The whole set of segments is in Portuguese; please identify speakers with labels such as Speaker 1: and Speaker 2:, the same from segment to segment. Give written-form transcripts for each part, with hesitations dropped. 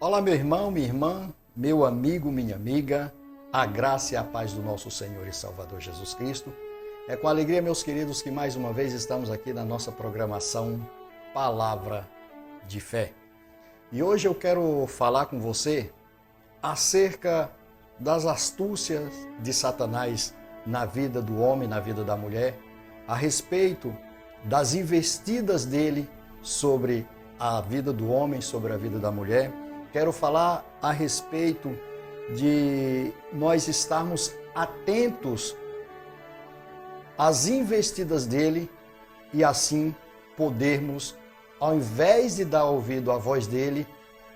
Speaker 1: Olá, meu irmão, minha irmã, meu amigo, minha amiga, a graça e a paz do nosso Senhor e Salvador Jesus Cristo. É com alegria, meus queridos, que mais uma vez estamos aqui na nossa programação Palavra de Fé. E hoje eu quero falar com você acerca das astúcias de Satanás na vida do homem, na vida da mulher, a respeito das investidas dele sobre a vida do homem, sobre a vida da mulher. Quero falar a respeito de nós estarmos atentos às investidas dele e assim podermos, ao invés de dar ouvido à voz dele,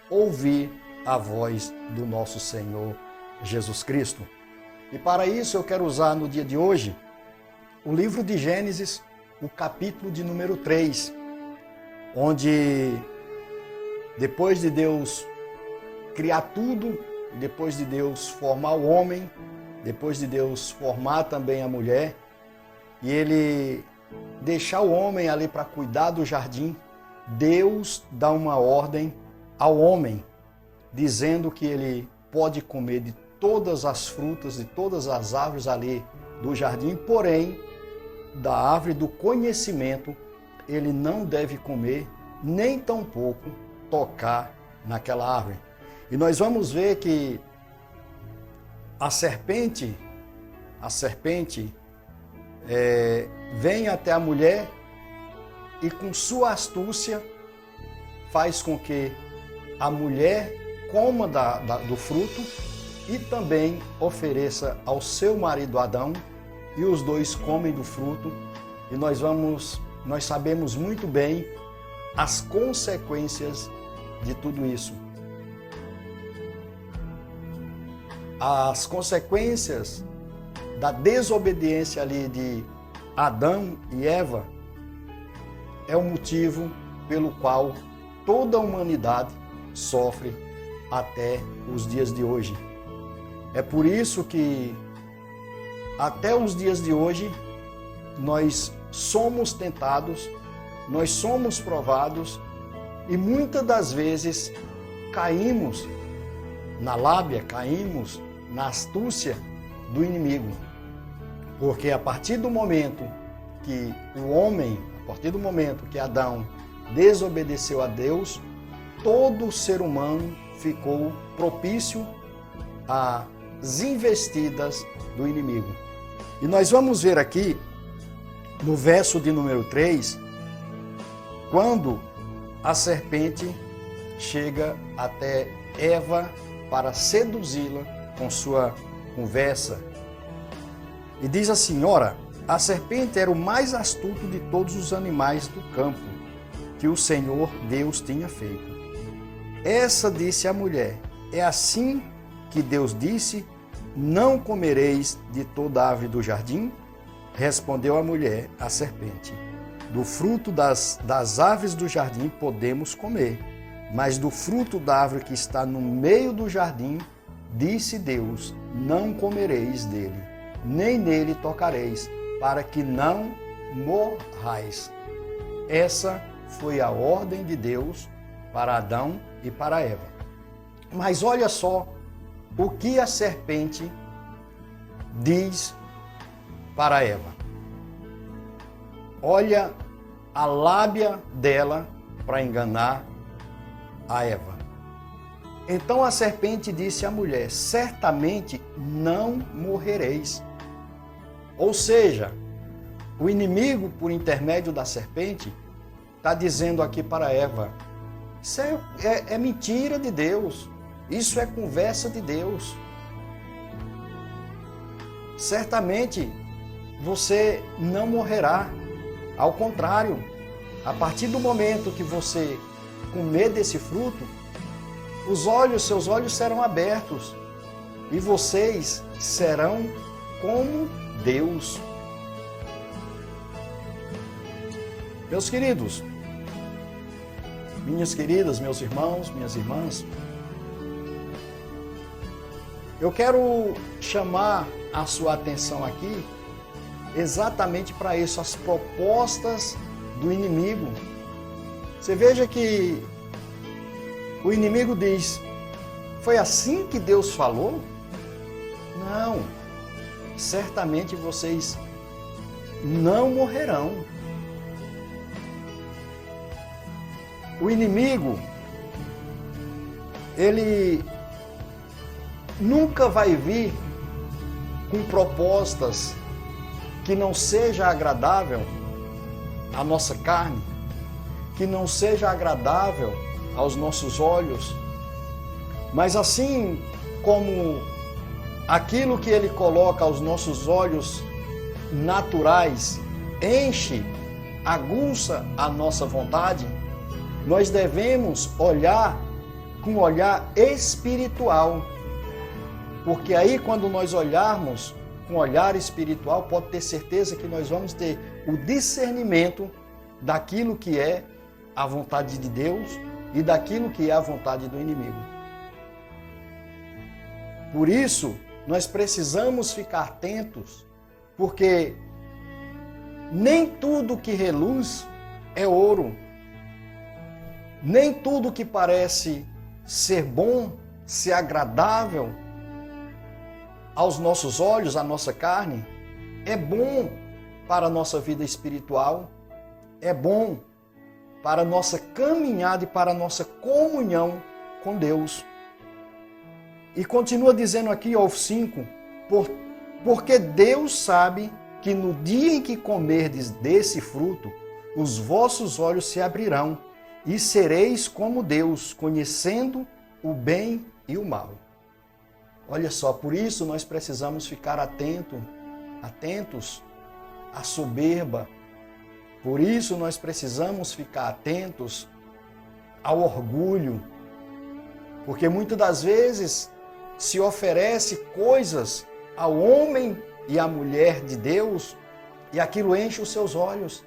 Speaker 1: ouvir a voz do nosso Senhor Jesus Cristo. E para isso eu quero usar no dia de hoje o livro de Gênesis, o capítulo de número 3, onde depois de Deus criar tudo, depois de Deus formar o homem, depois de Deus formar também a mulher, e ele deixar o homem ali para cuidar do jardim, Deus dá uma ordem ao homem, dizendo que ele pode comer de todas as frutas, de todas as árvores ali do jardim, porém, da árvore do conhecimento, ele não deve comer, nem tampouco tocar naquela árvore. E nós vamos ver que a serpente vem até a mulher e com sua astúcia faz com que a mulher coma do fruto e também ofereça ao seu marido Adão, e os dois comem do fruto, e nós sabemos muito bem as consequências de tudo isso. As consequências da desobediência ali de Adão e Eva é o motivo pelo qual toda a humanidade sofre até os dias de hoje. É por isso que até os dias de hoje nós somos tentados, nós somos provados e muitas das vezes caímos na lábia, caímos na astúcia do inimigo. Porque a partir do momento que Adão desobedeceu a Deus, todo o ser humano ficou propício às investidas do inimigo. E nós vamos ver aqui, no verso de número 3, quando a serpente chega até Eva para seduzi-la com sua conversa. E diz assim: ora, a serpente era o mais astuto de todos os animais do campo que o Senhor Deus tinha feito. Essa disse à mulher: é assim que Deus disse, não comereis de toda árvore do jardim? Respondeu a mulher, a serpente: do fruto das árvores do jardim podemos comer, mas do fruto da árvore que está no meio do jardim, disse Deus, não comereis dele, nem nele tocareis, para que não morrais. Essa foi a ordem de Deus para Adão e para Eva. Mas olha só o que a serpente diz para Eva. Olha a lábia dela para enganar a Eva. Então a serpente disse à mulher: certamente não morrereis. Ou seja, o inimigo, por intermédio da serpente, está dizendo aqui para Eva: isso é mentira de Deus, isso é conversa de Deus. Certamente você não morrerá. Ao contrário, a partir do momento que você comer desse fruto, seus olhos serão abertos e vocês serão como Deus. Meus queridos, minhas queridas, meus irmãos, minhas irmãs, eu quero chamar a sua atenção aqui exatamente para isso, as propostas do inimigo. Você veja que o inimigo diz: Foi assim que Deus falou? Não. Certamente vocês não morrerão. O inimigo, ele nunca vai vir com propostas que não seja agradável à nossa carne, que não seja agradável aos nossos olhos, mas assim como aquilo que ele coloca aos nossos olhos naturais enche, aguça a nossa vontade, nós devemos olhar com um olhar espiritual. Porque aí, quando nós olharmos com um olhar espiritual, pode ter certeza que nós vamos ter o discernimento daquilo que é a vontade de Deus e daquilo que é a vontade do inimigo. Por isso, nós precisamos ficar atentos, porque nem tudo que reluz é ouro. Nem tudo que parece ser bom, ser agradável aos nossos olhos, à nossa carne, é bom para a nossa vida espiritual, é bom para a nossa caminhada e para a nossa comunhão com Deus. E continua dizendo aqui ao 5, porque Deus sabe que no dia em que comerdes desse fruto, os vossos olhos se abrirão e sereis como Deus, conhecendo o bem e o mal. Olha só, por isso nós precisamos ficar atentos à soberba. Por isso nós precisamos ficar atentos ao orgulho. Porque muitas das vezes se oferece coisas ao homem e à mulher de Deus e aquilo enche os seus olhos.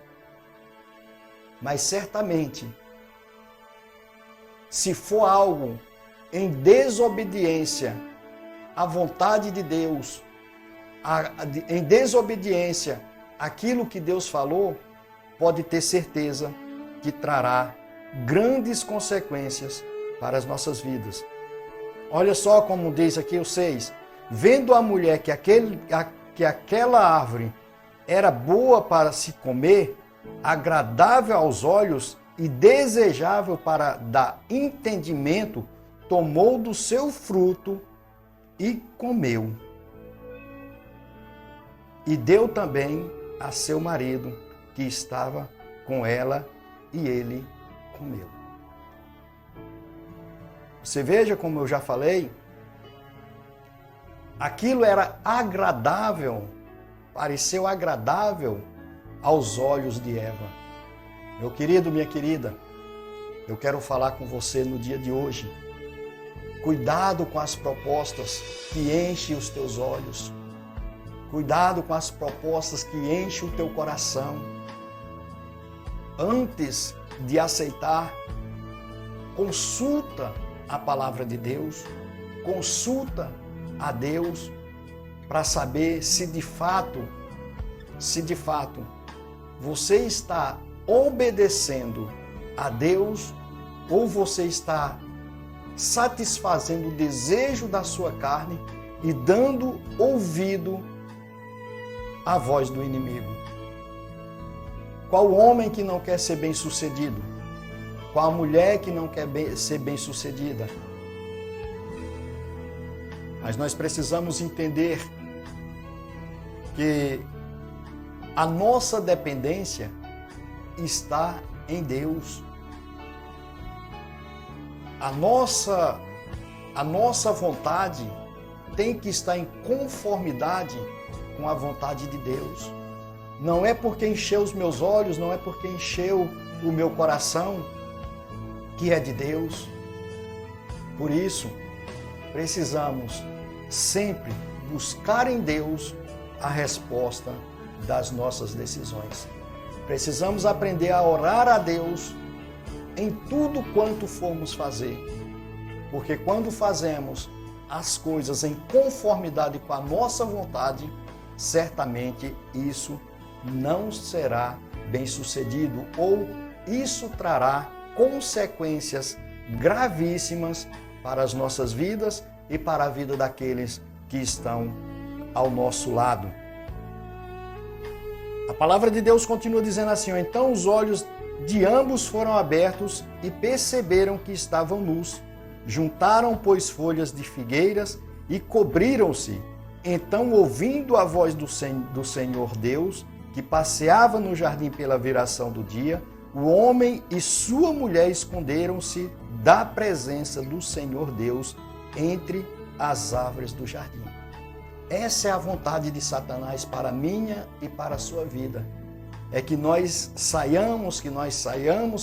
Speaker 1: Mas certamente, se for algo em desobediência à vontade de Deus, em desobediência àquilo que Deus falou, pode ter certeza que trará grandes consequências para as nossas vidas. Olha só como diz aqui o 6. Vendo a mulher que aquela árvore era boa para se comer, agradável aos olhos e desejável para dar entendimento, tomou do seu fruto e comeu. E deu também a seu marido, que estava com ela, e ele comeu. Você veja como eu já falei, aquilo era agradável, pareceu agradável aos olhos de Eva. Meu querido, minha querida, eu quero falar com você no dia de hoje. Cuidado com as propostas que enchem os teus olhos. Cuidado com as propostas que enchem o teu coração. Antes de aceitar, consulta a palavra de Deus, consulta a Deus para saber se de fato você está obedecendo a Deus ou você está satisfazendo o desejo da sua carne e dando ouvido à voz do inimigo. Qual homem que não quer ser bem-sucedido? Qual mulher que não quer ser bem-sucedida? Mas nós precisamos entender que a nossa dependência está em Deus. A nossa vontade tem que estar em conformidade com a vontade de Deus. Não é porque encheu os meus olhos, não é porque encheu o meu coração que é de Deus. Por isso, precisamos sempre buscar em Deus a resposta das nossas decisões. Precisamos aprender a orar a Deus em tudo quanto formos fazer, porque quando fazemos as coisas em conformidade com a nossa vontade, certamente isso não será bem-sucedido ou isso trará consequências gravíssimas para as nossas vidas e para a vida daqueles que estão ao nosso lado. A palavra de Deus continua dizendo assim: então os olhos de ambos foram abertos e perceberam que estavam nus. Juntaram, pois, folhas de figueiras e cobriram-se. Então, ouvindo a voz do Senhor Deus, que passeava no jardim pela viração do dia, o homem e sua mulher esconderam-se da presença do Senhor Deus entre as árvores do jardim. Essa é a vontade de Satanás para a minha e para a sua vida. É que nós saiamos,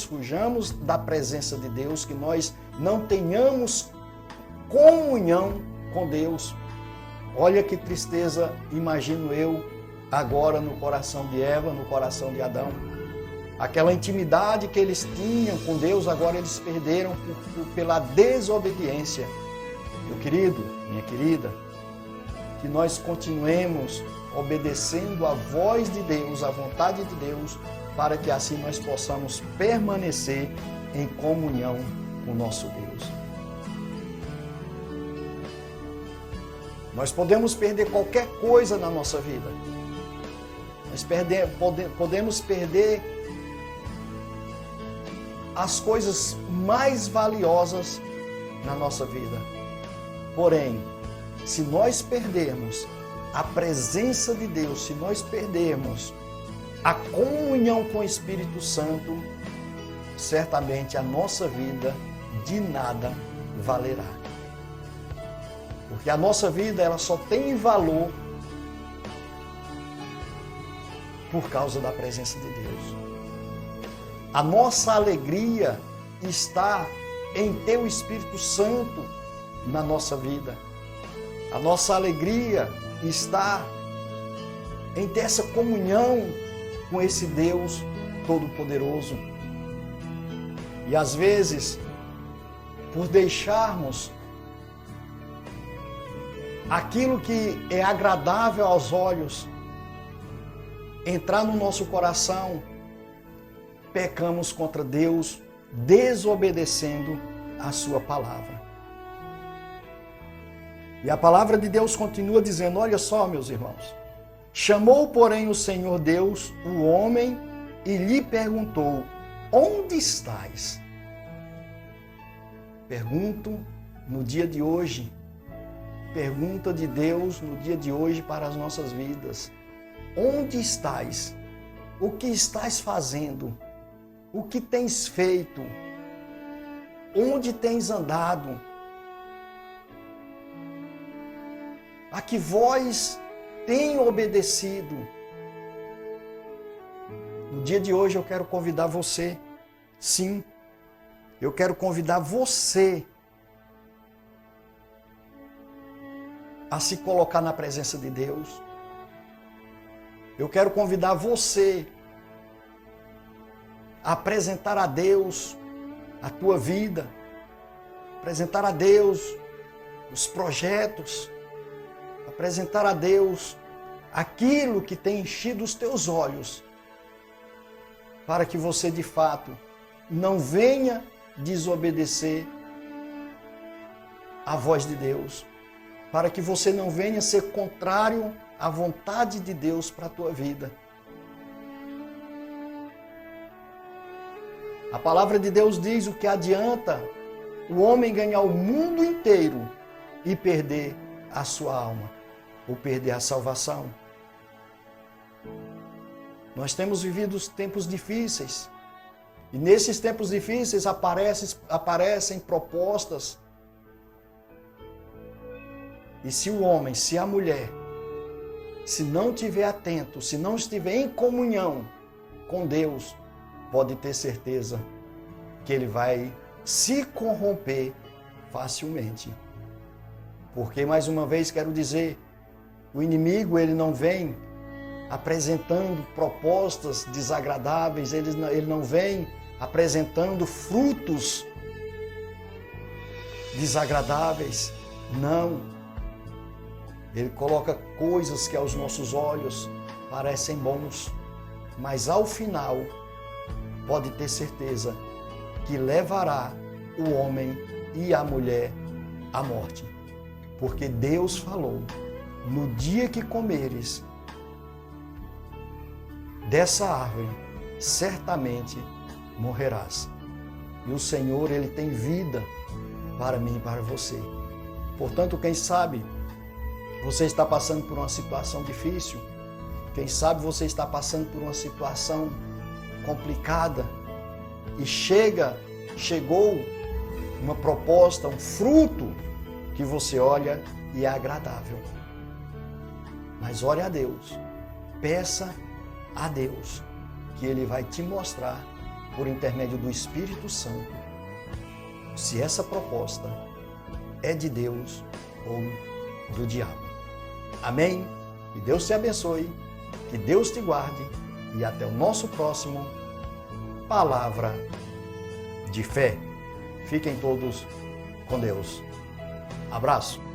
Speaker 1: fujamos da presença de Deus, que nós não tenhamos comunhão com Deus. Olha que tristeza, imagino eu, agora no coração de Eva, no coração de Adão. Aquela intimidade que eles tinham com Deus, agora eles perderam pela desobediência. Meu querido, minha querida, que nós continuemos obedecendo a voz de Deus, a vontade de Deus, para que assim nós possamos permanecer em comunhão com o nosso Deus. Nós podemos perder qualquer coisa na nossa vida. Nós podemos perder as coisas mais valiosas na nossa vida. Porém, se nós perdermos a presença de Deus, se nós perdermos a comunhão com o Espírito Santo, certamente a nossa vida de nada valerá. Porque a nossa vida ela só tem valor por causa da presença de Deus. A nossa alegria está em ter o Espírito Santo na nossa vida. A nossa alegria está em ter essa comunhão com esse Deus Todo-Poderoso. E às vezes, por deixarmos aquilo que é agradável aos olhos entrar no nosso coração, pecamos contra Deus, desobedecendo a sua palavra. E a palavra de Deus continua dizendo, olha só, meus irmãos, chamou, porém, o Senhor Deus o homem e lhe perguntou, onde estás? Pergunto no dia de hoje, pergunta de Deus no dia de hoje para as nossas vidas. Onde estás? O que estás fazendo? O que tens feito? Onde tens andado? A que voz tem obedecido? No dia de hoje eu quero convidar você, sim, eu quero convidar você a se colocar na presença de Deus. Eu quero convidar você a apresentar a Deus a tua vida, apresentar a Deus os projetos, apresentar a Deus aquilo que tem enchido os teus olhos, para que você de fato não venha desobedecer a voz de Deus, para que você não venha ser contrário à vontade de Deus para a tua vida. A palavra de Deus diz o que adianta o homem ganhar o mundo inteiro e perder a sua alma, ou perder a salvação. Nós temos vivido tempos difíceis, e nesses tempos difíceis aparecem propostas. E se o homem, se a mulher, se não estiver atento, se não estiver em comunhão com Deus, pode ter certeza que ele vai se corromper facilmente. Porque, mais uma vez, quero dizer, o inimigo ele não vem apresentando propostas desagradáveis, ele não vem apresentando frutos desagradáveis, não. Ele coloca coisas que aos nossos olhos parecem bons, mas ao final, pode ter certeza que levará o homem e a mulher a morte. Porque Deus falou, no dia que comeres dessa árvore, certamente morrerás. E o Senhor, Ele tem vida para mim e para você. Portanto, quem sabe você está passando por uma situação difícil, quem sabe você está passando por uma situação complicada e chegou uma proposta, um fruto que você olha e é agradável. Mas ore a Deus, peça a Deus que Ele vai te mostrar por intermédio do Espírito Santo se essa proposta é de Deus ou do diabo. Amém? Que Deus te abençoe, que Deus te guarde e até o nosso próximo Palavra de Fé. Fiquem todos com Deus. Abraço.